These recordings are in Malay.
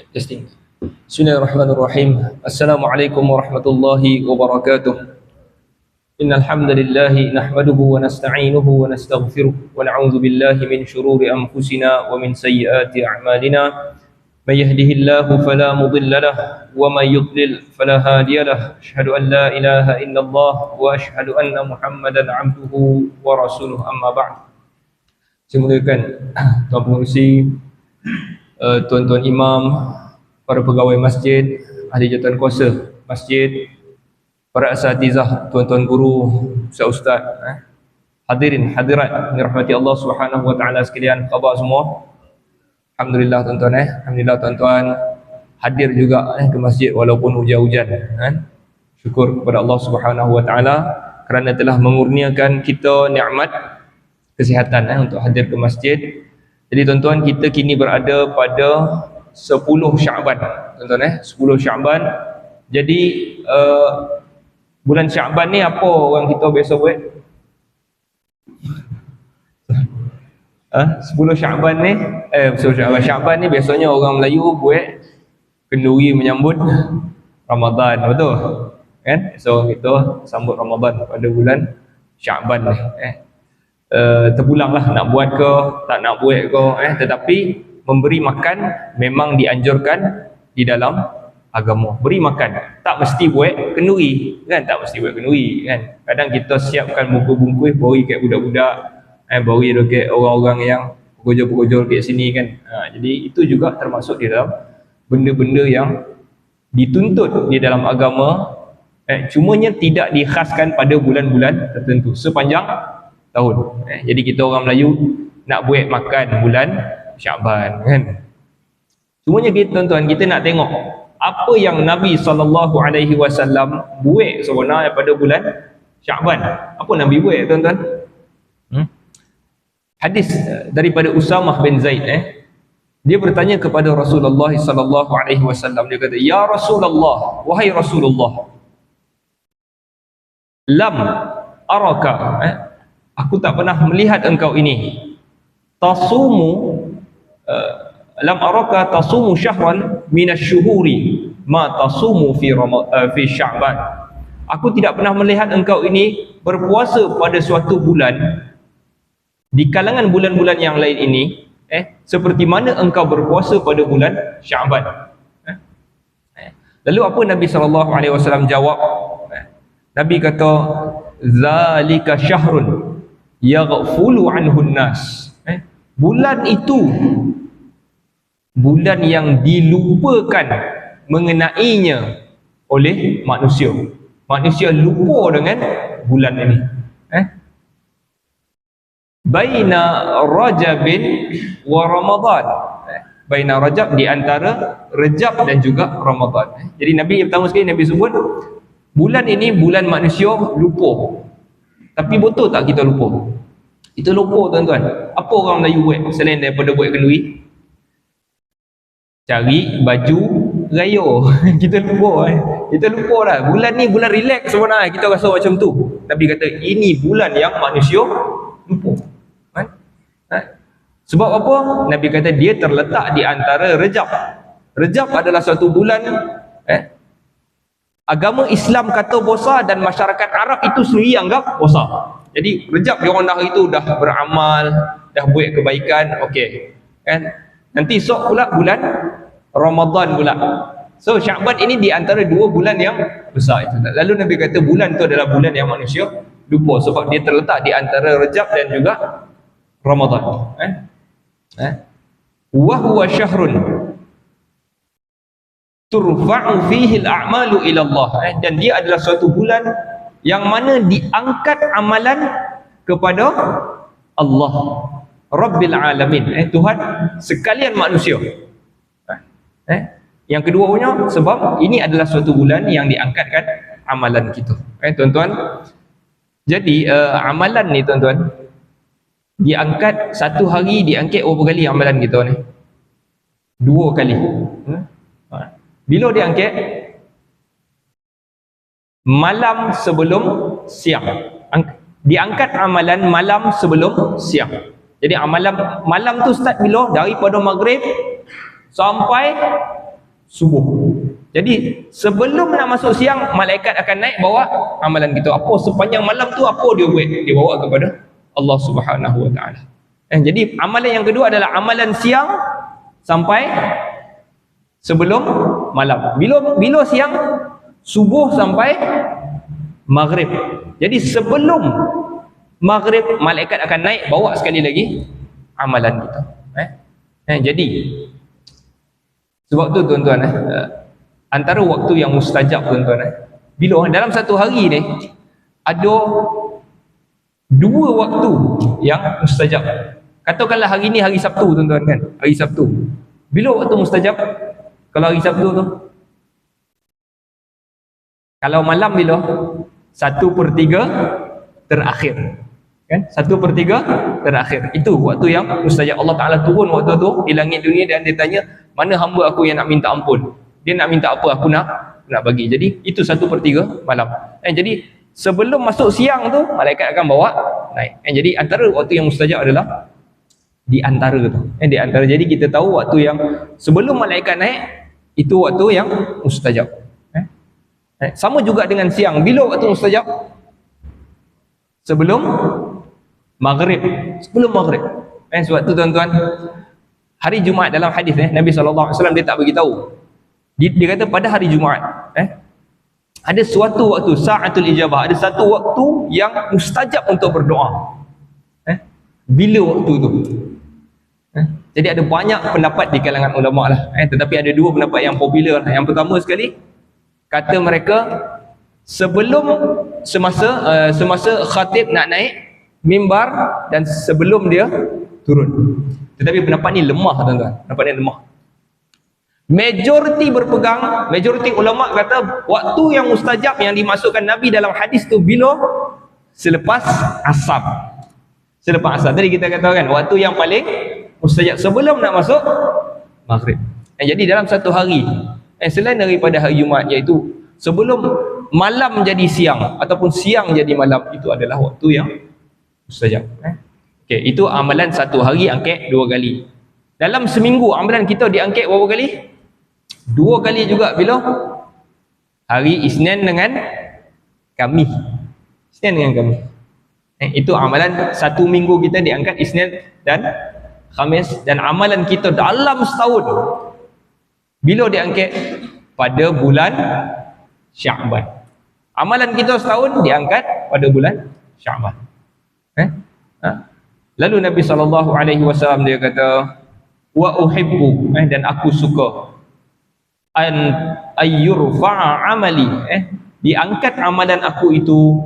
Testing. Bismillahirrahmanirrahim. Assalamualaikum warahmatullahi wabarakatuh. Innal hamdalillah nahmaduhu wa nasta'inuhu wa nastaghfiruh wa na'udzu billahi min shururi anfusina wa min sayyiati a'malina. May yahdihillahu fala mudilla lahu wa may yudlil fala hadiya lahu. Asyhadu an la ilaha illallah wa asyhadu anna Muhammadan 'abduhu wa rasuluhu, amma ba'd. Saya muliakan tuan pengerusi, tuan-tuan imam, para pegawai masjid, ahli jawatan kuasa masjid, para asatizah, tuan-tuan guru, ustaz-ustaz, hadirin hadirat dirahmati Allah Subhanahu wa taala sekalian, khabar semua? Alhamdulillah tuan-tuan, alhamdulillah tuan-tuan hadir juga ke masjid walaupun hujan-hujan, syukur kepada Allah Subhanahu wa taala kerana telah mengurniakan kita nikmat kesihatan untuk hadir ke masjid. Jadi tuan-tuan, kita kini berada pada 10 Syaban, tuan-tuan 10 Syaban. Jadi bulan Syaban ni apa orang kita biasa buat? 10 Syaban ni 10 Syaban ni biasanya orang Melayu buat kenduri menyambut Ramadan, betul? Kan? So kita sambut Ramadan pada bulan Syaban ni. Terpulanglah nak buat ke tak nak buat ke, tetapi memberi makan memang dianjurkan di dalam agama. Beri makan, tak mesti buat kenduri kan, tak mesti buat kenduri kan. Kadang kita siapkan bungkus-bungkus beri kat budak-budak, beri dekat orang-orang yang pekojol-pekojol kat sini kan. Jadi itu juga termasuk di dalam benda-benda yang dituntut di dalam agama, cumanya tidak dikhaskan pada bulan-bulan tertentu sepanjang tahun. Jadi kita orang Melayu nak buat makan bulan Syaban kan. Semuanya kita tuan-tuan, kita nak tengok apa yang Nabi SAW buat sebenarnya pada bulan Syaban. Apa Nabi buat tuan-tuan? Hadis daripada Usamah bin Zaid, dia bertanya kepada Rasulullah SAW. Dia kata, "Ya Rasulullah, wahai Rasulullah, lam araka, aku tak pernah melihat engkau ini tasumu lam araka tasumu syahran minasy-syuhuri ma tasumu fi Sya'ban." Aku tidak pernah melihat engkau ini berpuasa pada suatu bulan di kalangan bulan-bulan yang lain ini seperti mana engkau berpuasa pada bulan Sya'ban. Lalu apa Nabi SAW jawab? Nabi kata, "Zalika syahrun yaghfulu anhun nas." Bulan itu bulan yang dilupakan mengenainya oleh manusia. Manusia lupa dengan bulan ini. Baina Rajabin wa Ramadan. Baina Rajab, di antara Rajab dan juga Ramadan. Jadi Nabi pertama sekali Nabi sebut bulan ini bulan manusia lupa. Tapi betul tak kita lupa? Kita lupa tuan-tuan. Apa orang Melayu buat selain daripada buat kenduri? Cari baju raya. Kita lupa. Kita lupa dah. Bulan ni bulan relax sebenarnya. Kita rasa macam tu. Nabi kata ini bulan yang manusia lupa. Sebab apa? Nabi kata dia terletak di antara Rejab. Rejab adalah satu bulan agama Islam kata puasa dan masyarakat Arab itu sendiri anggap puasa. Jadi Rejab diorang dah itu dah beramal, dah buat kebaikan, okey. Kan? Nanti esok pula bulan Ramadan pula. So Syaban ini di antara dua bulan yang besar itu. Lalu Nabi kata bulan itu adalah bulan yang manusia lupa sebab dia terletak di antara Rejab dan juga Ramadan. Wa huwa syahrun turfa'u fihi al-a'malu ila Allah, dan dia adalah suatu bulan yang mana diangkat amalan kepada Allah Rabbil Alamin, Tuhan sekalian manusia. Yang keduanya sebab ini adalah suatu bulan yang diangkatkan amalan kita. Tuan-tuan, jadi amalan ni tuan-tuan diangkat satu hari, diangkat berapa kali amalan kita ni? 2 kali. Bila diangkat? Malam sebelum siang. Diangkat amalan malam sebelum siang. Jadi amalan malam tu start bila? Daripada maghrib sampai subuh. Jadi sebelum nak masuk siang, malaikat akan naik bawa amalan kita. Apa sepanjang malam tu apa dia buat? Dia bawa kepada Allah Subhanahu Wa Taala. Jadi amalan yang kedua adalah amalan siang sampai sebelum malam. Bila siang? Subuh sampai maghrib. Jadi sebelum maghrib, malaikat akan naik bawa sekali lagi amalan kita. Jadi sebab tu tuan-tuan, antara waktu yang mustajab tuan-tuan, bila dalam satu hari ni ada dua waktu yang mustajab. Katakanlah hari ni hari Sabtu tuan-tuan kan, hari Sabtu. Bila waktu mustajab? Kalau hari Sabtu tu, kalau malam bila? 1/3 terakhir kan, 1/3 terakhir. Itu waktu yang mustajab. Allah Ta'ala turun waktu tu di langit dunia dan dia tanya, mana hamba aku yang nak minta ampun? Dia nak minta apa, aku nak bagi. Jadi itu 1/3 malam. Jadi sebelum masuk siang tu, malaikat akan bawa naik. Jadi antara waktu yang mustajab adalah di antara tu. Di antara. Jadi kita tahu waktu yang sebelum malaikat naik, itu waktu yang mustajab. Sama juga dengan siang. Bila waktu mustajab? Sebelum maghrib. Sebelum maghrib. Sebab tu tuan-tuan, hari Jumaat dalam hadis Nabi SAW dia tak beritahu. Dia kata pada hari Jumaat ada suatu waktu, sa'atul ijabah, ada satu waktu yang mustajab untuk berdoa. Bila waktu tu? Jadi ada banyak pendapat di kalangan ulama lah. Tetapi ada dua pendapat yang popular. Yang pertama sekali, kata mereka semasa khatib nak naik mimbar dan sebelum dia turun. Tetapi pendapat ni lemah tuan-tuan. Pendapat ni lemah. Majoriti ulama kata waktu yang mustajab yang dimasukkan Nabi dalam hadis tu bila? Selepas asar. Selepas asar. Tadi kita katakan waktu yang paling mustajab sebelum nak masuk maghrib. Jadi dalam satu hari, selain daripada hari Jumaat, iaitu sebelum malam jadi siang ataupun siang jadi malam, itu adalah waktu yang mustajab. Okey, itu amalan satu hari angkat 2 kali. Dalam seminggu amalan kita diangkat berapa kali? 2 kali juga. Bila? Hari Isnin dengan Khamis. Isnin dengan Khamis. Itu amalan satu minggu kita diangkat Isnin dan Khamis. Dan amalan kita dalam setahun bila diangkat? Pada bulan Sya'ban. Amalan kita setahun diangkat pada bulan Sya'ban. Lalu Nabi SAW dia kata, wa uhibbu, dan aku suka an ayyurfa'a amali, diangkat amalan aku itu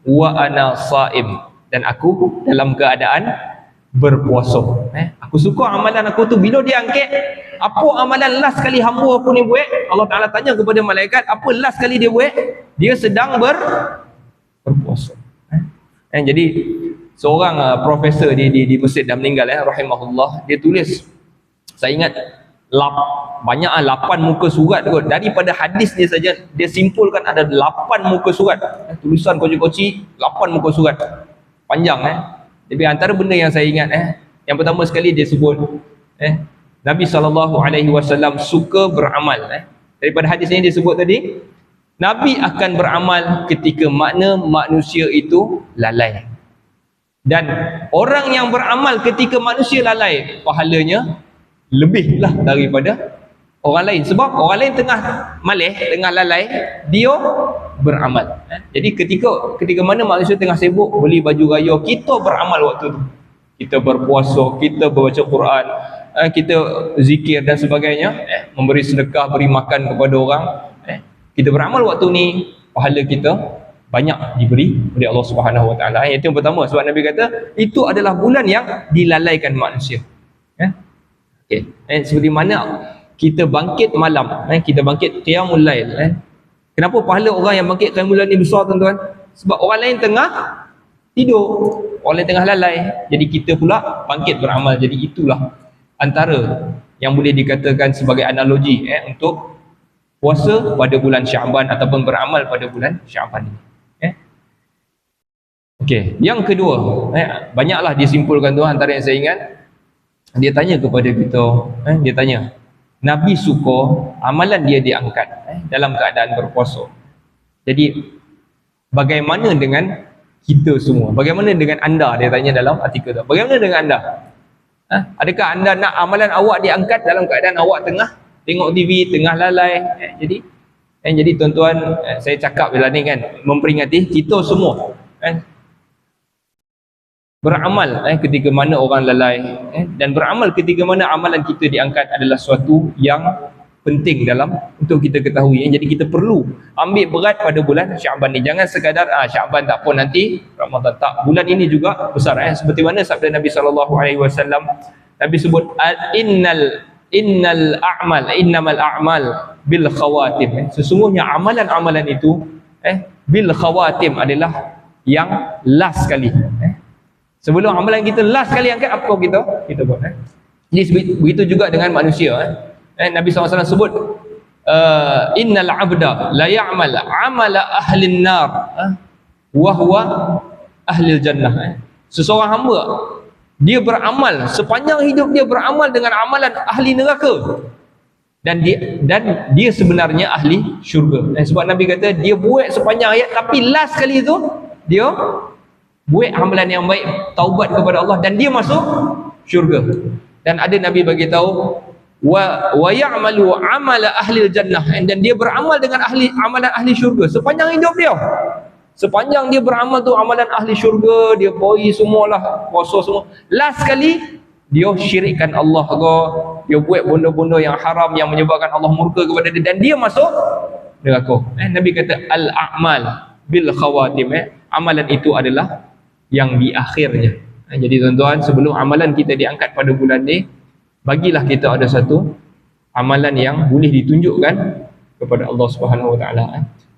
wa ana sha'im, dan aku dalam keadaan berpuasa. Aku suka amalan aku tu bila diangkat. Apa amalan last kali hamba aku ni buat? Allah Ta'ala tanya kepada malaikat, apa last kali dia buat? Dia sedang berpuasa. Jadi seorang profesor di Mesir dah meninggal, rahimahullah, dia tulis, saya ingat banyak 8 muka surat kot. Daripada hadis dia saja dia simpulkan ada 8 muka surat, tulisan koci-koci, 8 muka surat panjang. Jadi antara benda yang saya ingat, yang pertama sekali dia sebut Nabi SAW suka beramal. Daripada hadis ini dia sebut tadi, Nabi akan beramal ketika manusia itu lalai. Dan orang yang beramal ketika manusia lalai, pahalanya lebihlah daripada orang lain. Sebab orang lain tengah malih, tengah lalai, dia beramal. Jadi ketika mana manusia tengah sibuk beli baju raya, kita beramal waktu tu. Kita berpuasa, kita membaca Quran, kita zikir dan sebagainya, memberi sedekah, beri makan kepada orang. Kita beramal waktu ni, pahala kita banyak diberi oleh Allah Subhanahu Wa Taala. Itu yang pertama, sebab Nabi kata itu adalah bulan yang dilalaikan manusia. Seperti mana kita bangkit malam, kita bangkit qiyamul lail. Kenapa pahala orang yang bangkit qiyamul lail ni besar tuan-tuan? Sebab orang lain tengah tidur, orang lain tengah lalai, jadi kita pula bangkit beramal. Jadi itulah antara yang boleh dikatakan sebagai analogi untuk puasa pada bulan Sya'ban ataupun beramal pada bulan Sya'ban ini. Okey, yang kedua, banyaklah disimpulkan tu. Antara yang saya ingat, dia tanya kepada kita, dia tanya, Nabi suka amalan dia diangkat dalam keadaan berpuasa. Jadi bagaimana dengan kita semua? Bagaimana dengan anda? Dia tanya dalam artikel tu. Bagaimana dengan anda? Adakah anda nak amalan awak diangkat dalam keadaan awak tengah tengok TV, tengah lalai? Jadi tuan-tuan, saya cakap bila ni kan, memperingati kita semua beramal ketika mana orang lalai, dan beramal ketika mana amalan kita diangkat adalah suatu yang penting dalam untuk kita ketahui. Jadi kita perlu ambil berat pada bulan Syaban ni. Jangan sekadar Syaban tak apa, nanti Ramadan tak. Bulan ini juga besar, seperti mana sabda Nabi SAW. Nabi sebut innamal a'mal bil khawatim. Sesungguhnya amalan-amalan itu bil khawatim adalah yang last sekali. Sebelum amalan kita last kali angkat, apa kita buat. Jadi begitu juga dengan manusia. Nabi SAW sebut innal abda la ya'mal amala ahlin nar wa huwa ahlil jannah. Seseorang hamba dia beramal sepanjang hidup, dia beramal dengan amalan ahli neraka, dan dia sebenarnya ahli syurga. Sebab Nabi kata dia buat sepanjang hayat, tapi last kali tu dia buat amalan yang baik, taubat kepada Allah, dan dia masuk syurga. Dan ada Nabi bagi tahu wa ya'malu amala ahli jannah, dan dia beramal dengan amalan ahli syurga sepanjang hidup dia. Sepanjang dia beramal tu amalan ahli syurga, dia poi semualah, puasa semua. Last kali dia syirikkan Allah ke, dia buat benda-benda yang haram yang menyebabkan Allah murka kepada dia, dan dia masuk neraka. Nabi kata al-a'mal bil khawatim. Amalan itu adalah yang di akhirnya. Jadi tuan-tuan, sebelum amalan kita diangkat pada bulan ni, bagilah kita ada satu amalan yang boleh ditunjukkan kepada Allah Subhanahu Wa Taala.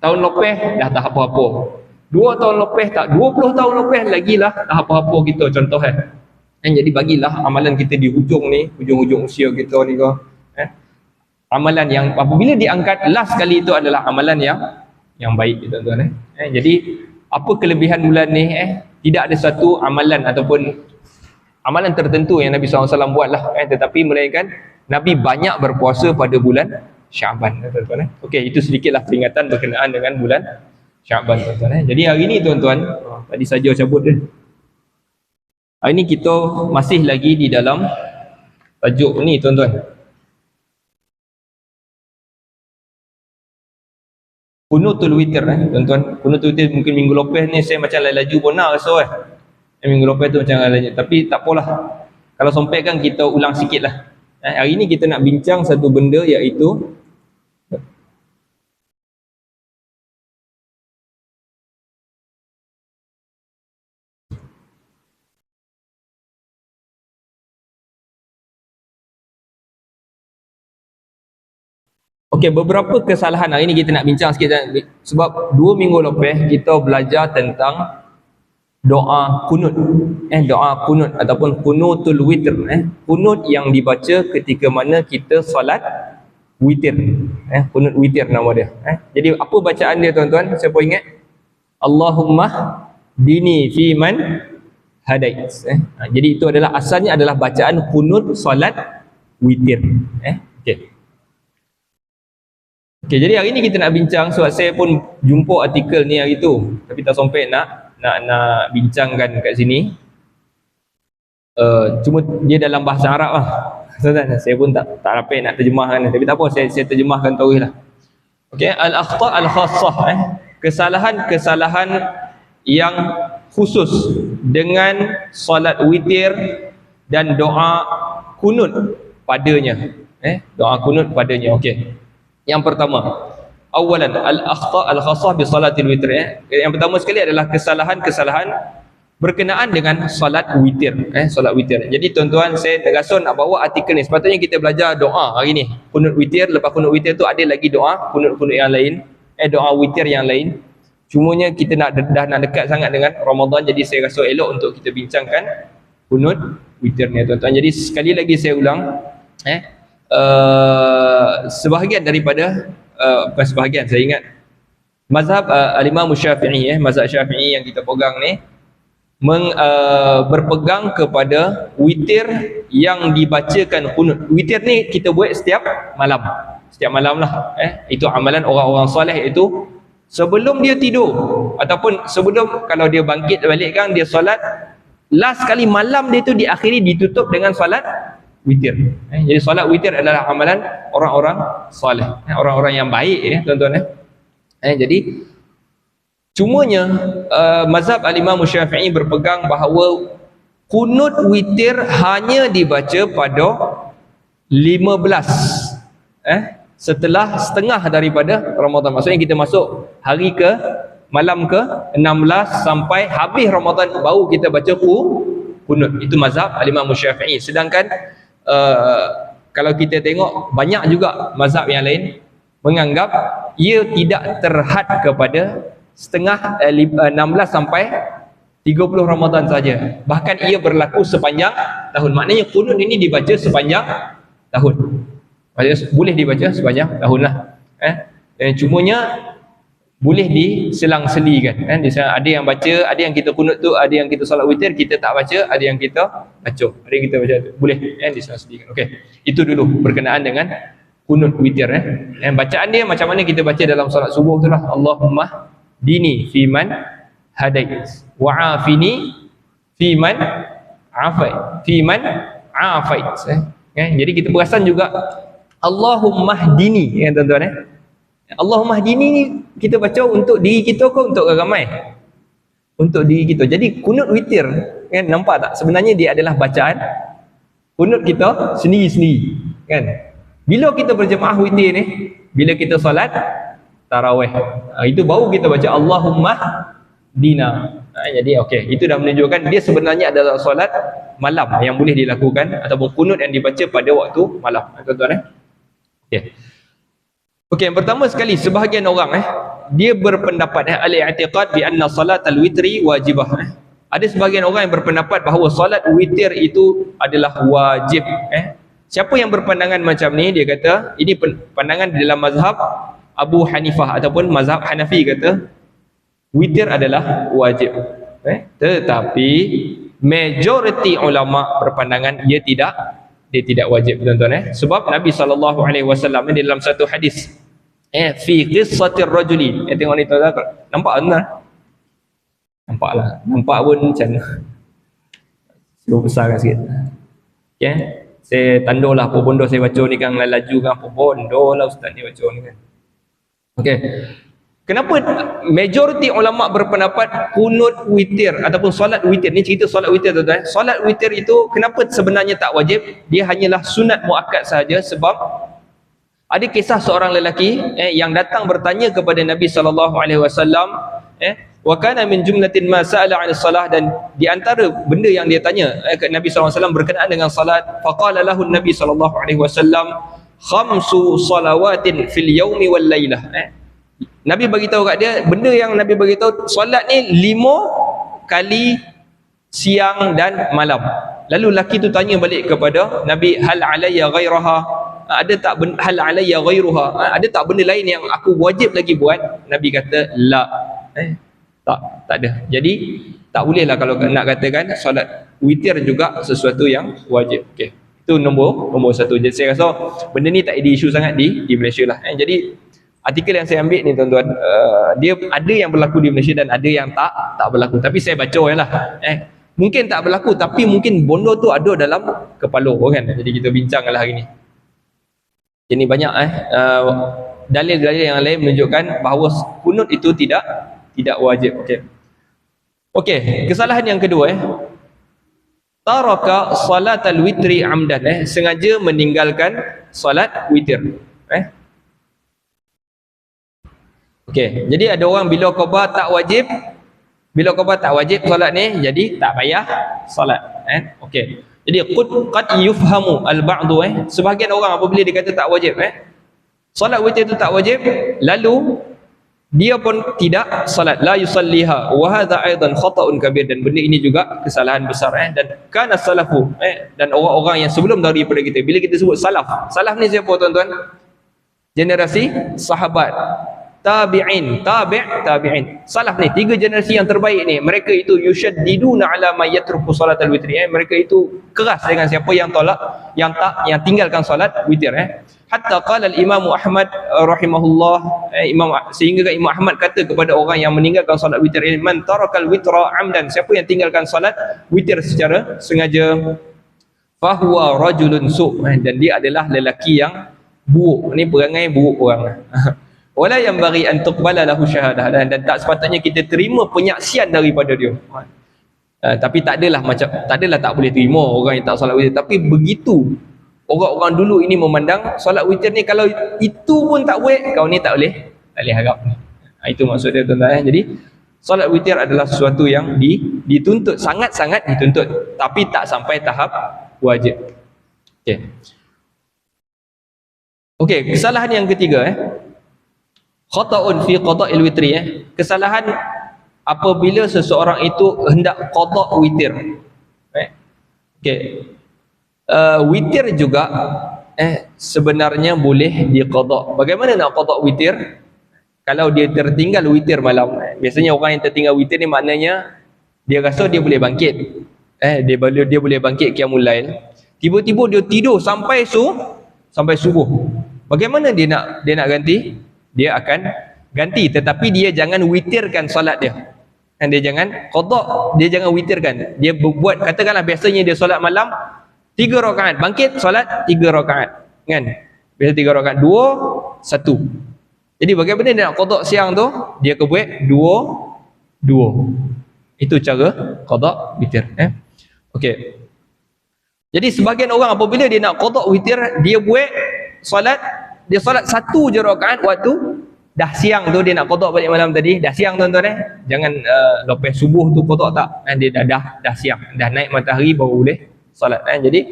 Tahun lepas dah tak apa-apa, 2 tahun lepas tak, 20 tahun lepas lagi lah tak apa-apa kita, contoh jadi bagilah amalan kita di hujung usia kita ni ke, amalan yang apabila diangkat last kali itu adalah amalan yang baik, tuan-tuan. Jadi apa kelebihan bulan ni? Tidak ada satu amalan ataupun amalan tertentu yang Nabi SAW buat lah, tetapi melainkan Nabi banyak berpuasa pada bulan Syaban, tuan-tuan. Okey, itu sedikitlah peringatan berkenaan dengan bulan Syaban, tuan-tuan. Jadi hari ni tuan-tuan, tadi saja cabut dia. Hari ni kita masih lagi di dalam tajuk ni, tuan-tuan. Kunutul witir, tuan-tuan. Kunutul witir mungkin minggu lepas ni saya macam laju benar rasa minggu lepas tu macam laju, tapi tak apalah. Kalau sampai kan kita ulang sikit lah. Hari ni kita nak bincang satu benda, iaitu beberapa kesalahan. Hari ni kita nak bincang sikit, sebab 2 minggu lepas kita belajar tentang doa kunut, doa kunut ataupun kunutul witir, kunut yang dibaca ketika mana kita solat witir, kunut witir nama dia. Jadi apa bacaan dia, tuan-tuan? Siapa ingat? Allahumma dini fi man hadait. Jadi itu adalah asalnya adalah bacaan kunut solat witir. Okey, jadi hari ni kita nak bincang, sebab saya pun jumpa artikel ni hari tu, tapi tak sampai nak bincangkan kat sini. Cuma dia dalam bahasa Arab lah. Saya pun tak dapat nak terjemahkan, tapi tak apa, saya terjemahkan tahulah. Okey, al-akhta' al-khassah, kesalahan-kesalahan yang khusus dengan solat witir dan doa kunut padanya. Doa kunut padanya. Okey. Yang pertama, awalan al-akhta' al-khassah bi salatil witr. Yang pertama sekali adalah kesalahan-kesalahan berkenaan dengan solat witir, solat witir. Jadi tuan-tuan, saya terasa nak bawa artikel ni. Sepatutnya kita belajar doa hari ni, kunut witir. Lepas kunut witir tu ada lagi doa kunut-kunut yang lain, doa witir yang lain. Cumanya kita dah nak dekat sangat dengan Ramadan, jadi saya rasa elok untuk kita bincangkan kunut witir ni, tuan-tuan. Jadi sekali lagi saya ulang, sebahagian daripada bukan sebahagian, saya ingat mazhab al-Imam Syafi'i, mazhab Syafi'i yang kita pegang ni, berpegang kepada witir yang dibacakan kunut. Witir ni kita buat setiap malam. Setiap malam lah. Itu amalan orang-orang soleh, itu sebelum dia tidur ataupun sebelum, kalau dia bangkit balik kan, dia solat, last kali malam dia tu diakhiri ditutup dengan solat witir. Jadi solat witir adalah amalan orang-orang soleh, orang-orang yang baik, tuan-tuan. Jadi cumanya mazhab al-Imam Syafi'i berpegang bahawa kunut witir hanya dibaca pada 15 setelah setengah daripada Ramadan. Maksudnya kita masuk hari ke malam ke 16 sampai habis Ramadan baru kita baca kunut. Itu mazhab al-Imam Syafi'i. Sedangkan kalau kita tengok banyak juga mazhab yang lain menganggap ia tidak terhad kepada setengah 16 sampai 30 Ramadan saja. Bahkan ia berlaku sepanjang tahun. Maknanya kunut ini dibaca sepanjang tahun. Boleh dibaca sepanjang tahun lah. Cumanya boleh diselang-selikan. Ada yang baca, ada yang kita kunut tu, ada yang kita solat witir, kita tak baca, ada yang kita baca, ada yang kita baca tu. Boleh diselang-selikan. Okey. Itu dulu berkenaan dengan kunut witir. Bacaan dia macam mana kita baca dalam solat subuh tu lah. Allahumma dini fiman hadait wa afini fiman afait. Jadi kita perasan juga Allahumma hdini, tuan-tuan. Allahumma hdini ni kita baca untuk diri kita ke untuk orang ramai? Untuk diri kita. Jadi kunut witir, nampak tak? Sebenarnya dia adalah bacaan kunut kita sendiri-sendiri, kan? Bila kita berjemaah witir ni, bila kita solat tarawih, itu baru kita baca Allahumma dina. Jadi okey, itu dah menunjukkan dia sebenarnya adalah solat malam yang boleh dilakukan, ataupun kunut yang dibaca pada waktu malam, tuan-tuan. Okey, yang pertama sekali, sebahagian orang dia berpendapat al-i'tiqad bi anna salatal witri wajibah. Ada sebahagian orang yang berpendapat bahawa solat witir itu adalah wajib. Siapa yang berpandangan macam ni, dia kata ini pandangan dalam mazhab Abu Hanifah ataupun mazhab Hanafi, kata witir adalah wajib. Tetapi majoriti ulama berpandangan dia tidak wajib, tuan-tuan. Sebab Nabi SAW di dalam satu hadis fi qissatir rajuli, tengok ni tuan-tuan, nampak tuan? Nampaklah, nampak pun macam mana, slow besarkan sikit. Okey, saya tandolah apa benda saya baca ni kan, laju kan, apa benda lah ustaz ni baca ni kan. Okey, kenapa majoriti ulama berpendapat kunut witir ataupun solat witir ni, cerita solat witir, tuan-tuan. Solat witir itu kenapa sebenarnya tak wajib? Dia hanyalah sunat muakkad sahaja. Sebab ada kisah seorang lelaki yang datang bertanya kepada Nabi SAW, wa kana min jumlatin ma sa'ala 'an salah, dan di antara benda yang dia tanya ke Nabi SAW berkenaan dengan salat, faqala lahu Nabi SAW khamsu salawatin fil yaumi wal lailah. Nabi bagi tahu kat dia, benda yang Nabi bagi tahu, solat ni 5 kali siang dan malam. Lalu lelaki tu tanya balik kepada Nabi, hal alayya ghairaha, ada tak hal alayya ghairuha, ada tak benda lain yang aku wajib lagi buat? Nabi kata la, tak ada. Jadi tak boleh lah kalau nak katakan solat witir juga sesuatu yang wajib. Okey, itu nombor satu. Jadi saya rasa benda ni tak ada isu sangat di Malaysia lah. Jadi artikel yang saya ambil ni, tuan-tuan, dia ada yang berlaku di Malaysia dan ada yang tak berlaku. Tapi saya baca lah. Mungkin tak berlaku, tapi mungkin bondo tu ada dalam kepala, kan? Jadi kita bincang lah hari ni. Jadi banyak dalil-dalil yang lain menunjukkan bahawa kunut itu tidak wajib. Okey, kesalahan yang kedua, taraka salatal witri amdan, sengaja meninggalkan solat witir. Okey, jadi ada orang bila khabar tak wajib solat ni, jadi tak payah solat. Okey, jadi qad yufhamu al-ba'du, sebahagian orang apabila dia kata tak wajib, solat witir itu tak wajib, lalu dia pun tidak solat, la yusalliha, wa hadha aidan khata'un kabir, dan benda ini juga kesalahan besar. Dan kana salafu, dan orang-orang yang sebelum daripada kita, bila kita sebut salaf ni siapa, tuan-tuan? Generasi sahabat. tabi'in. Salaf ni, 3 generasi yang terbaik ni, mereka itu yushaddiduna ala may yatruku salatal witri. Mereka itu keras dengan siapa yang yang tinggalkan solat witir. Hatta qala al-Imam Ahmad rahimahullah, sehingga Imam Ahmad kata kepada orang yang meninggalkan solat witir ini, man tarakal witra amdan, siapa yang tinggalkan solat witir secara sengaja, fahuwa rajulun su', dan dia adalah lelaki yang buruk. Ni perangai buruk orang. Wala yang bagi an tuqbala lahu syahadah, dan tak sepatutnya kita terima penyaksian daripada dia. Tapi tak adalah tak boleh terima orang yang tak solat witir, tapi begitu orang-orang dulu ini memandang solat witir ni, kalau itu pun tak buat, kau ni tak boleh harap. Itu maksud dia, tuan-tuan. Jadi solat witir adalah sesuatu yang dituntut, sangat-sangat dituntut, tapi tak sampai tahap wajib. Okey, kesalahan yang ketiga, khata'un fi qada'il witri, kesalahan apabila seseorang itu hendak qada' witir. Okey. Witir juga sebenarnya boleh diqada'. Bagaimana nak qada' witir? Kalau dia tertinggal witir malam, biasanya orang yang tertinggal witir ni maknanya dia rasa dia boleh bangkit. Dia boleh bangkit qiyamul lail. Tiba-tiba dia tidur sampai subuh. Bagaimana dia nak ganti? Dia akan ganti, tetapi dia jangan witirkan solat dia. Dan dia jangan qada', dia jangan witirkan. Dia buat, katakanlah biasanya dia solat malam 3 rakaat, bangkit solat 3 rakaat, kan? Biasa 3 rakaat, 2 1. Jadi bagaimana dia nak qada' siang tu? Dia akan buat 2. Itu cara qada' witir. Okey. Jadi sebagian orang apabila dia nak qada' witir, dia buat solat 1 je rakaat waktu dah siang tu, dia nak qada' balik malam tadi, dah siang, tuan-tuan. Jangan lepas subuh tu qada' tak. Dia dah siang, dah naik matahari baru boleh solat. Jadi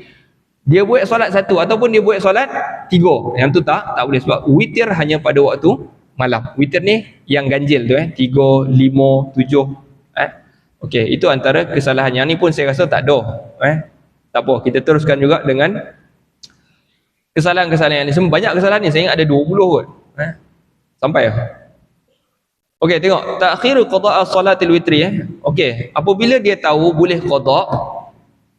dia buat solat 1 ataupun dia buat solat 3, yang tu tak boleh, sebab witir hanya pada waktu malam. Witir ni yang ganjil tu, 3, 5, 7. Okey, itu antara kesalahan. Yang ni pun saya rasa tak ada. Tak apa, kita teruskan juga dengan kesalahan-kesalahan yang ni. Semua banyak kesalahan ni, saya ingat ada 20 kot. Sampai ya. Okey, tengok ta'khiru qada'a salatil witri. Okey, apabila dia tahu boleh qada'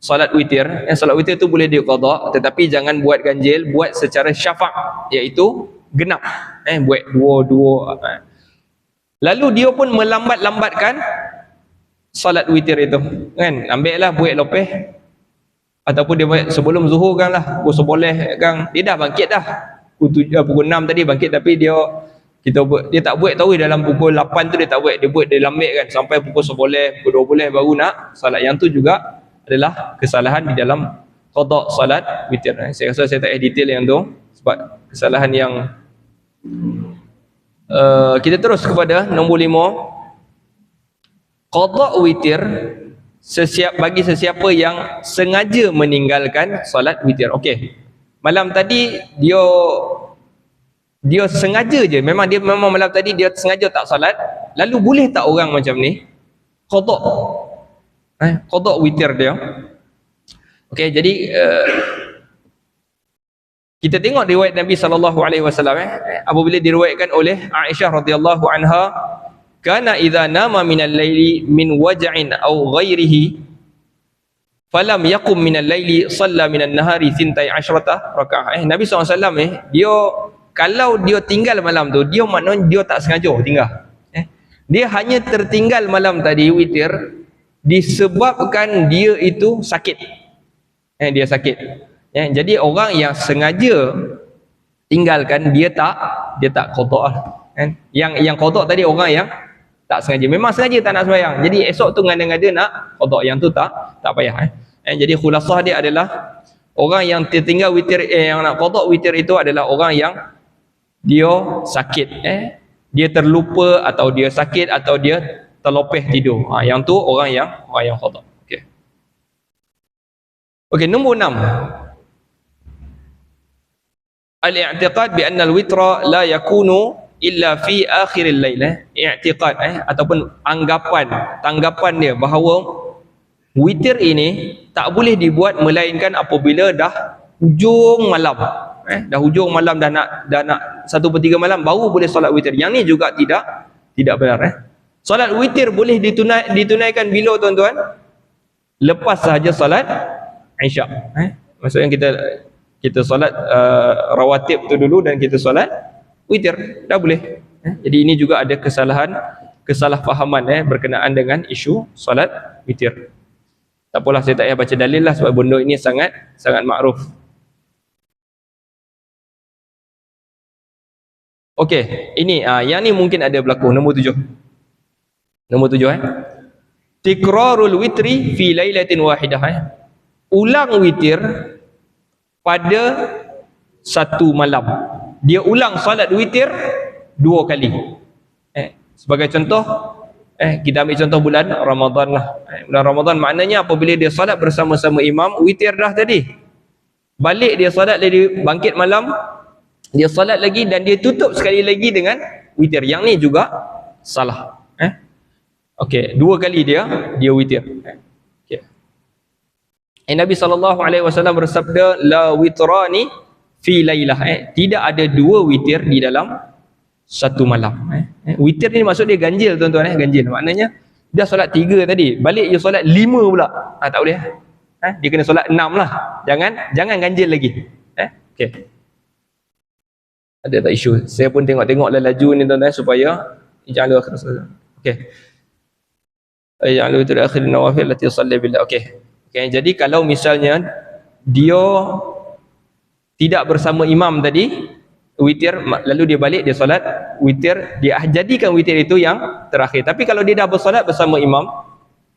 solat witir, solat witir tu boleh dia qada', tetapi jangan buat ganjil, buat secara syafa', iaitu genap. Buat 2. Lalu dia pun melambat-lambatkan solat witir itu, kan? Ambil lah buat lepas, ataupun dia buat sebelum zuhur kan lah, pukul 11 kan, dia dah bangkit dah pukul 6 tadi bangkit, tapi dia tak buat tahu dalam pukul 8 tu, dia tak buat, dia lambat kan sampai pukul 11, pukul 12 baru nak solat. Yang tu juga adalah kesalahan di dalam qada' solat witir. Saya rasa saya tak payah detail yang tu, sebab kesalahan yang kita terus kepada nombor 5. Qada' witir bagi sesiapa yang sengaja meninggalkan solat witir. Okey, malam tadi dia sengaja je, memang malam tadi dia sengaja tak solat, lalu boleh tak orang macam ni qada' witir dia? Okey, jadi kita tengok riwayat Nabi SAW, apabila diriwayatkan oleh Aisyah radhiyallahu anha, kana idza nama minal laili min waj'in aw ghairihi falam yaqum minal laili shalla minan nahari 12 rakaah. Nabi SAW dia kalau dia tinggal malam tu, dia maknanya dia tak sengaja tinggal. Dia hanya tertinggal malam tadi witir disebabkan dia itu sakit. Dia sakit. Jadi orang yang sengaja tinggalkan, dia tak qada'. Yang qada' tadi orang yang tak sengaja, memang sengaja tak nak sembahyang, jadi esok tu ngada-ngada nak qada', yang tu tak payah. Jadi khulasah dia adalah orang yang tertinggal witir, yang nak qada' witir itu adalah orang yang dia sakit, dia terlupa atau dia sakit atau dia terlopeh tidur. Yang tu orang yang qada'. Okey, nombor 6. Al-i'tiqad bi anna al-witra la yakunu illa fi akhiril lail. I'tiqad ataupun tanggapan dia bahawa witir ini tak boleh dibuat melainkan apabila dah hujung malam. dah hujung malam, dah nak 1/3 malam baru boleh solat witir. Yang ni juga tidak benar. Solat witir boleh ditunaikan bila tuan-tuan? Lepas sahaja solat Isyak. Maksudnya kita solat rawatib tu dulu dan kita solat witir, dah boleh. Jadi ini juga ada kesalahfahaman berkenaan dengan isu solat witir. Tak apalah, saya tak payah baca dalil lah sebab benda ini sangat makruf. Okey, ini yang ni mungkin ada berlaku. Nombor 7. Tikrarul witri fi lailatin wahidah. Ulang witir pada satu malam. Dia ulang solat witir 2 kali. Sebagai contoh, kita ambil contoh bulan Ramadan lah. Bulan Ramadan maknanya apabila dia solat bersama-sama imam, witir dah tadi. Balik dia solat lagi, bangkit malam, dia solat lagi dan dia tutup sekali lagi dengan witir. Yang ni juga salah. Okey, 2 kali dia witir. Okey. Nabi SAW bersabda, la witrani fi lailah. Tidak ada 2 witir di dalam satu malam. Witir ni maksud dia ganjil tuan-tuan. Ganjil maknanya dia solat 3 tadi, balik dia solat 5 pula. Tak boleh. Dia kena solat 6 lah. Jangan ganjil lagi. Okey. Ada tak isu? Saya pun tengok-tengoklah laju ni tuan-tuan supaya jangan lupa akhir. Okey. Jangan lupa akhir nawafil lati yusalli billah. Okey. Jadi kalau misalnya dia tidak bersama imam tadi witir, lalu dia balik dia solat witir, dia jadikan witir itu yang terakhir. Tapi kalau dia dah bersolat bersama imam,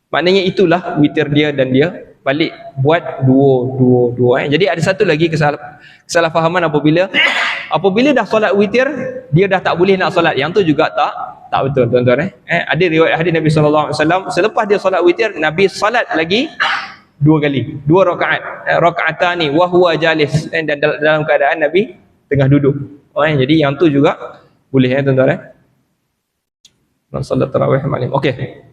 maknanya itulah witir dia dan dia balik buat dua. Jadi ada satu lagi kesalahfahaman apabila dah solat witir, dia dah tak boleh nak solat. Yang tu juga tak betul tuan-tuan. Ada riwayat hadis Nabi SAW, selepas dia solat witir, Nabi solat lagi 2 kali, 2 rakaat, rakaatani wa huwa jalis, dan dalam keadaan Nabi tengah duduk. Jadi yang tu juga boleh tuan-tuan. Solat tarawih malam. Okey.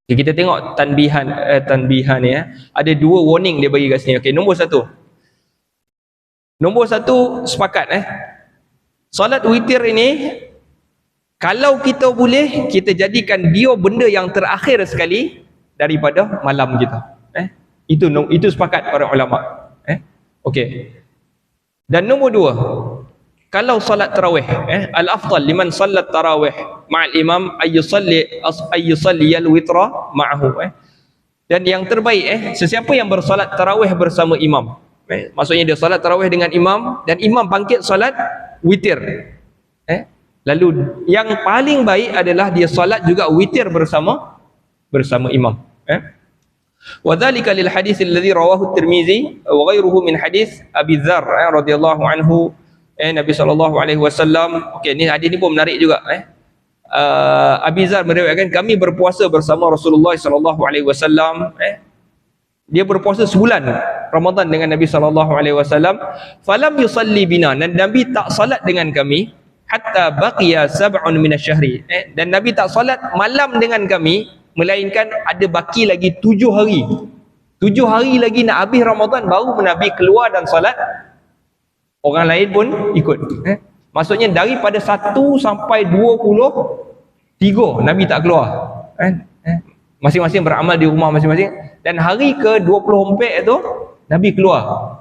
Kita tengok tanbihan ni. Ada 2 warning dia bagi kat sini. Okey, nombor 1. Nombor 1 sepakat solat witir ini kalau kita boleh, kita jadikan dia benda yang terakhir sekali daripada malam kita. Itu sepakat para ulama. Okey. Dan nombor 2, kalau solat tarawih, al-afdal liman sallat tarawih ma'al imam ayyusalli al-witra ma'ahu. Dan yang terbaik, sesiapa yang bersolat tarawih bersama imam, maksudnya dia solat tarawih dengan imam dan imam bangkit solat witir, lalu yang paling baik adalah dia solat juga witir bersama imam. Wa dzalika lil hadits alladhi rawahu at-Tirmizi wa ghairuhu min hadits Abi Dzar radhiyallahu anhu. Nabi SAW, okey, ni hadis ni pun menarik juga. Abi Dzar meriwayatkan, kami berpuasa bersama Rasulullah SAW. Dia berpuasa sebulan Ramadan dengan Nabi SAW. Falam yusalli bina, dan Nabi tak salat dengan kami hatta baqiya sab'un minasyahri. Dan Nabi tak salat malam dengan kami melainkan ada baki lagi 7 hari. 7 hari lagi nak habis Ramadan baru Nabi keluar dan salat. Orang lain pun ikut. Maksudnya daripada 1 sampai 23 Nabi tak keluar. Masing-masing beramal di rumah masing-masing. Dan hari ke 24 tu Nabi keluar.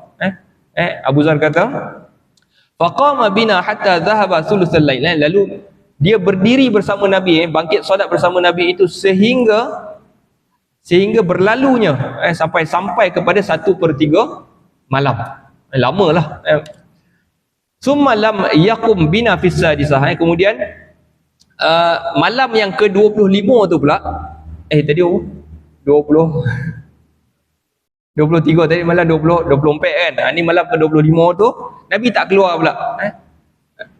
Abu Dzar kata, faqama bina hatta dhahaba thuluthul lail. Lalu dia berdiri bersama Nabi, bangkit solat bersama Nabi itu sehingga berlalunya sampai kepada 1/3 malam. Lamalah. Summa lam yaqum bina fis sadisah. Kemudian malam yang ke-25 tu pula, tadi 23 tadi, malam 24 kan. Ni malam ke-25 tu Nabi tak keluar pula.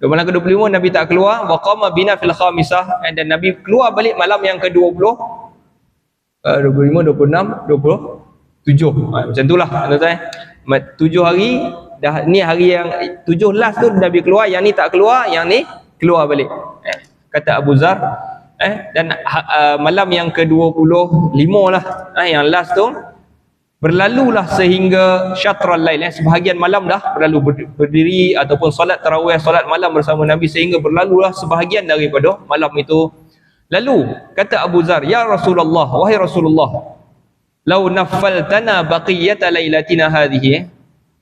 Malam ke-25 Nabi tak keluar. Wa qama bina fil khamisah, dan Nabi keluar balik malam yang ke-20, 25, 26, 27. Macam itulah tuan-tuan. 7 hari dah, ni hari yang 7 last tu Nabi keluar, yang ni tak keluar, yang ni keluar balik. Kata Abu Dzar, dan malam yang ke-25 lah, yang last tu berlalulah sehingga syatral lail, sebahagian malam dah berlalu, berdiri ataupun solat tarawih, solat malam bersama Nabi, sehingga berlalulah sebahagian daripada malam itu. Lalu kata Abu Zar, ya Rasulullah, wahai Rasulullah, lau naffaltana baqiyata lailatina hadhihi,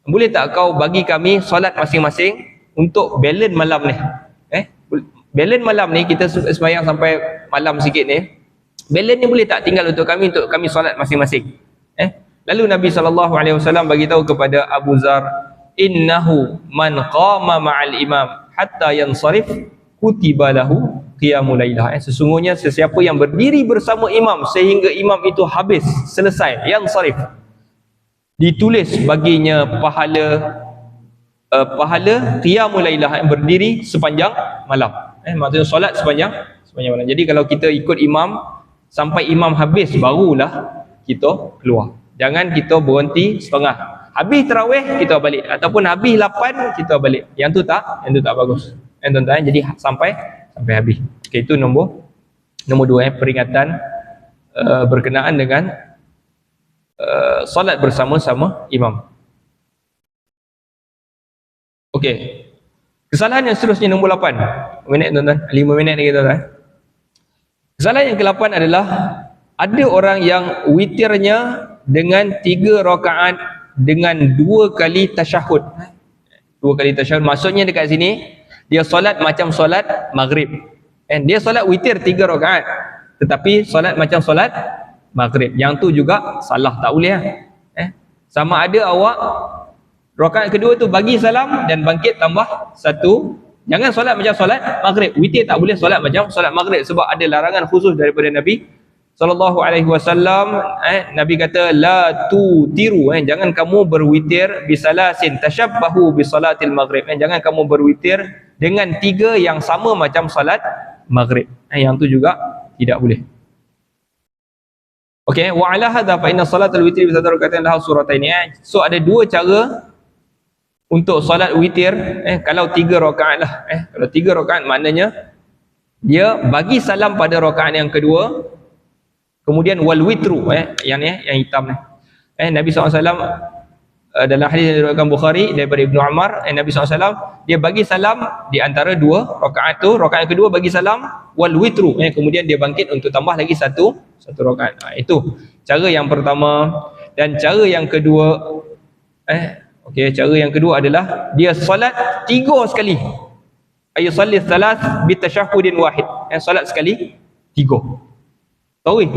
boleh tak kau bagi kami solat masing-masing untuk balance malam ni? Balance malam ni, kita sembahyang sampai malam sikit ni, balance ni boleh tak tinggal untuk kami solat masing-masing? Lalu Nabi SAW bagi tahu kepada Abu Zar, innahu man qama ma'al imam hatta yansarif kutiba lahu qiyamul lailah. Sesungguhnya sesiapa yang berdiri bersama imam sehingga imam itu habis, selesai, yansarif, ditulis baginya pahala qiyamul lailah, yang berdiri sepanjang malam. Maksudnya solat sepanjang malam. Jadi kalau kita ikut imam sampai imam habis, barulah kita keluar. Jangan kita berhenti setengah. Habis tarawih kita balik, ataupun habis 8 kita balik. Yang tu tak bagus. Tuan-tuan, jadi sampai habis. Okey, itu nombor 2, peringatan berkenaan dengan solat bersama-sama imam. Okey. Kesalahan yang seterusnya nombor 8. Minit tuan-tuan, 5 minit lagi tuan-tuan. Kesalahan yang ke-8 adalah ada orang yang witirnya dengan 3 rakaat dengan 2 kali tasyahud. 2 kali tasyahud maksudnya dekat sini dia solat macam solat maghrib. Dia solat witir 3 rakaat, tetapi solat macam solat maghrib. Yang tu juga salah, tak boleh. Sama ada awak rakaat kedua tu bagi salam dan bangkit tambah 1. Jangan solat macam solat maghrib. Witir tak boleh solat macam solat maghrib, sebab ada larangan khusus daripada Nabi sallallahu alaihi wasallam. Nabi kata la tutiru, jangan kamu berwitir bisalasin tashabbahu bisalatil maghrib, jangan kamu berwitir dengan 3 yang sama macam salat maghrib. Yang tu juga tidak boleh. Okey, wa ala hadza fa inna salatal witri bi tadarrukatin laha surataini. So ada 2 cara untuk solat witir. Kalau 3 rakaat lah. Kalau 3 rakaat maknanya dia bagi salam pada rakaat yang kedua, kemudian wal witru, yang ni, yang hitam ni. Nabi SAW dalam hadis yang diriwayatkan Bukhari daripada Ibnu Umar, Nabi SAW dia bagi salam di antara 2 rakaat tu, rakaat kedua bagi salam wal witru, kemudian dia bangkit untuk tambah lagi satu rakaat. Itu cara yang pertama. Dan cara yang kedua, cara yang kedua adalah dia solat 3 sekali. Ayusalli thalath bitasyahudin wahid. Solat sekali 3. Tarawih.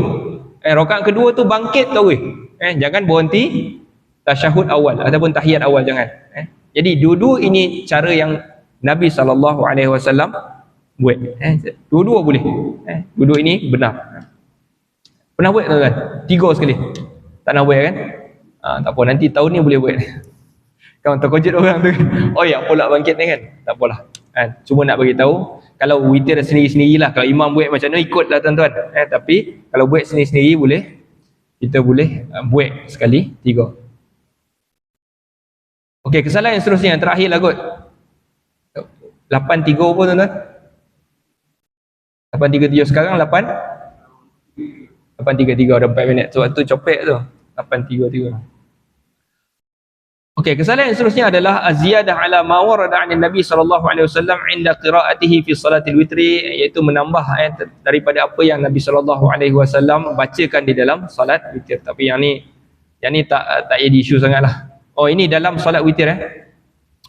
Rakaat kedua tu bangkit tarawih. Jangan berhenti tasyahud awal ataupun tahiyat awal, jangan. Jadi dua-dua ini cara yang Nabi SAW buat. Dua-dua boleh. Dua-dua ini benar. Pernah buat tuan-tuan? 3 sekali. Tak nak buat kan? Tak apa, nanti tahun ni boleh buat. Kamu terkejut orang tu. Oh ya, pula bangkit ni kan? Tak apalah. Cuma nak bagi tahu, kalau witir sendiri-sendirilah, kalau imam buat macam mana ikutlah tuan-tuan. Tapi kalau buat sendiri-sendiri boleh, kita boleh buat sekali 3. Okey, kesalahan yang seterusnya, yang terakhir lah kot. 8.3 apa tuan-tuan? 8.37 sekarang 8.33, ada 4 minit. So waktu copek tu 8.33. Okey, kesalahan yang seterusnya adalah aziyadah ala ma warada 'an Nabi sallallahu alaihi wasallam 'inda qira'atihi fi salatil witri, iaitu menambah daripada apa yang Nabi sallallahu alaihi wasallam bacakan di dalam salat witir. Tapi yang ni tak jadi isu sangatlah. Oh, ini dalam salat witir.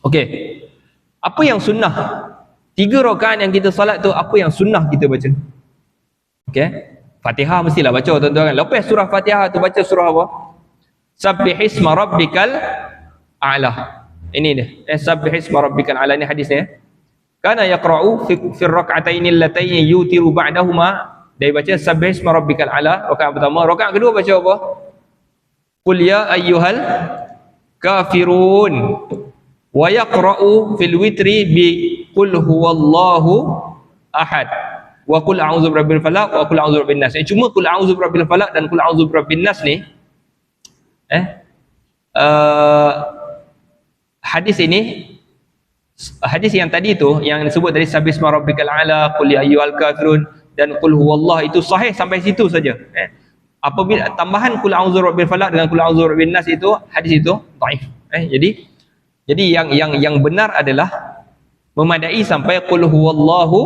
Okey. Apa yang sunnah? 3 rakaat yang kita salat tu, apa yang sunnah kita baca? Okey. Fatihah mestilah baca tuan-tuan. Lepas surah Fatihah tu baca surah apa? Sabbihisma rabbikal a'la. Ini dia. Sabbihisma rabbikal a'la, ni hadis ni. Kana yaqra'u fi rak'ataini allataini yutiru ba'dahuma. Dia baca sabbihisma rabbikal a'la rakaat pertama. Rakaat kedua baca apa? Qul ya ayyuhal kafirun. Wa yaqra'u fil witri bi qul huwallahu ahad. Wa qul a'udzu birabbil falaq wa qul a'udzu birabbin nas. Cuma qul a'udzu birabbil falaq dan qul a'udzu birabbin nas ni hadis ini, hadis yang tadi tu yang disebut tadi sabbihisma rabbikal a'la, qul ya ayyuhal kafirun dan qul huwallahu, itu sahih sampai situ saja. Apabila tambahan qul a'udzu birabbil falaq dengan qul a'udzu birabbin nas itu hadis itu dhaif. Jadi yang benar adalah memadai sampai qul huwallahu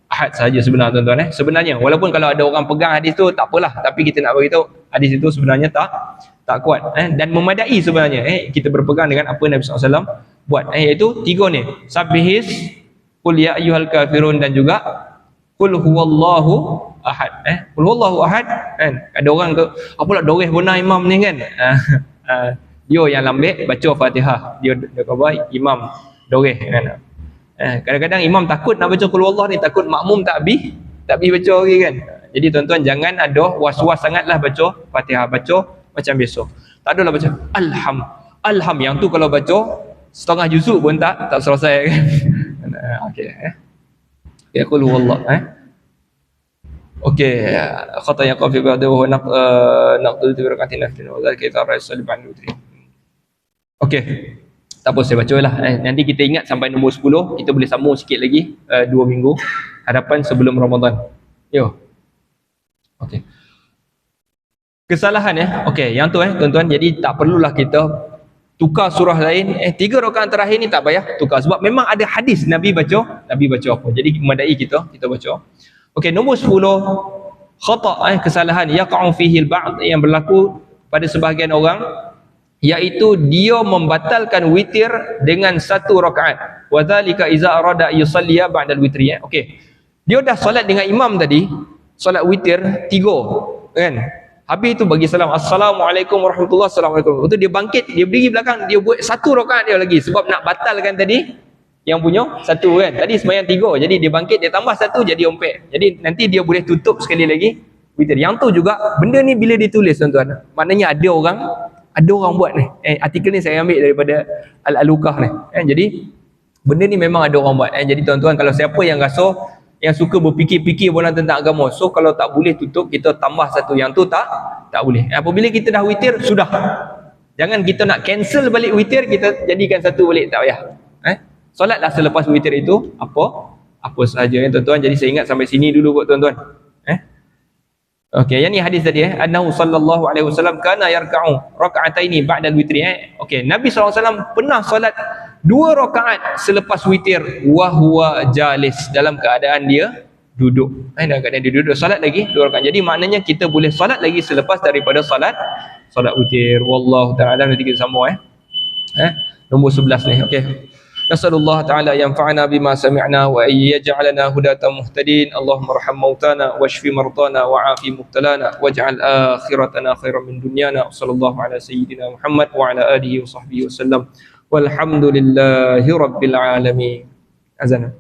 ahad saja sebenarnya tuan-tuan. Sebenarnya walaupun kalau ada orang pegang hadis tu tak apalah, tapi kita nak beritahu hadis itu sebenarnya tak kuat dan memadai sebenarnya kita berpegang dengan apa Nabi SAW buat iaitu 3 ni, sabbihis, qul ya ayyuhal kafirun dan juga qul huwallahu ahad. Qul huwallahu ahad kan. Ada orang ke apalah doreh benar imam ni kan. Dia yang lambik baca Fatihah, dia khabar imam doreh kan. Kadang-kadang imam takut nak baca qul huwallahu ni, takut makmum tak habis baca lagi kan. Jadi tuan-tuan jangan ada was-was sangatlah baca Fatihah, baca macam biasa. Tak adalah baca alham yang tu kalau baca setengah juzuk pun tak selesai kan. Okey ya qul huwallahu okey khata yang qafi ba'da wa naqdu bi rak'atin nafil wa dzalika idza ra'a ba'da witri. Okey, tak apa saya bacalah. Nanti kita ingat sampai nombor 10, kita boleh sambung sikit lagi 2 minggu hadapan sebelum Ramadan. Yo. Okey. Kesalahan okey, yang tu tuan-tuan, jadi tak perlulah kita tukar surah lain. 3 rakaat terakhir ni tak payah tukar sebab memang ada hadis Nabi baca apa. Jadi memadai kita baca. Okey, nombor 10 khata kesalahan yaqa'u fihi al-ba'd yang berlaku pada sebahagian orang, iaitu dia membatalkan witir dengan 1 rakaat. Wa dzalika iza arada yusalliya ba'da al-witri. Okey. Dia dah solat dengan imam tadi, solat witir 3 kan. Habis tu bagi salam, assalamualaikum warahmatullahi wabarakatuh. Lepas tu dia bangkit, dia berdiri belakang, dia buat 1 rakaat dia lagi sebab nak batalkan tadi yang punya 1 kan. Tadi sembahyang 3, jadi dia bangkit, dia tambah 1 jadi 4. Jadi nanti dia boleh tutup sekali lagi witir. Yang tu juga benda ni bila ditulis tuan-tuan, maknanya ada orang buat ni. Artikel ni saya ambil daripada Al-Alukah ni. Jadi benda ni memang ada orang buat. Jadi tuan-tuan, kalau siapa yang rasa yang suka berfikir-fikir bola tentang agama, so kalau tak boleh tutup, kita tambah 1 yang tu tak boleh. Apabila kita dah witir, sudah. Jangan kita nak cancel balik witir, kita jadikan 1 balik, tak payah. Solatlah selepas witir itu apa sahaja tuan-tuan. Jadi saya ingat sampai sini dulu buat tuan-tuan. Okey, yang ni hadis tadi annahu sallallahu alaihi wasallam kana yarka'u raka'ataini ba'da al-witri. Okey, Nabi SAW pernah solat 2 rakaat selepas witir wa huwa jalis, dalam keadaan dia duduk. Dalam keadaan dia duduk solat lagi 2 rakaat. Jadi maknanya kita boleh solat lagi selepas daripada solat witir. Wallahu ta'ala. Nanti kita sambung nombor 11 ni. Okey. Nasallallahu ta'ala yanfa'ana bima sami'na wa yaj'alana hudatan muhtadin. Allahumma arham mautana washfi mardana wa'afi mubtalana waj'al akhiratana khairan min dunyana. Sallallahu ala sayyidina Muhammad wa ala alihi wa sahbihi wasallam. Walhamdulillahi rabbil alamin. Azan.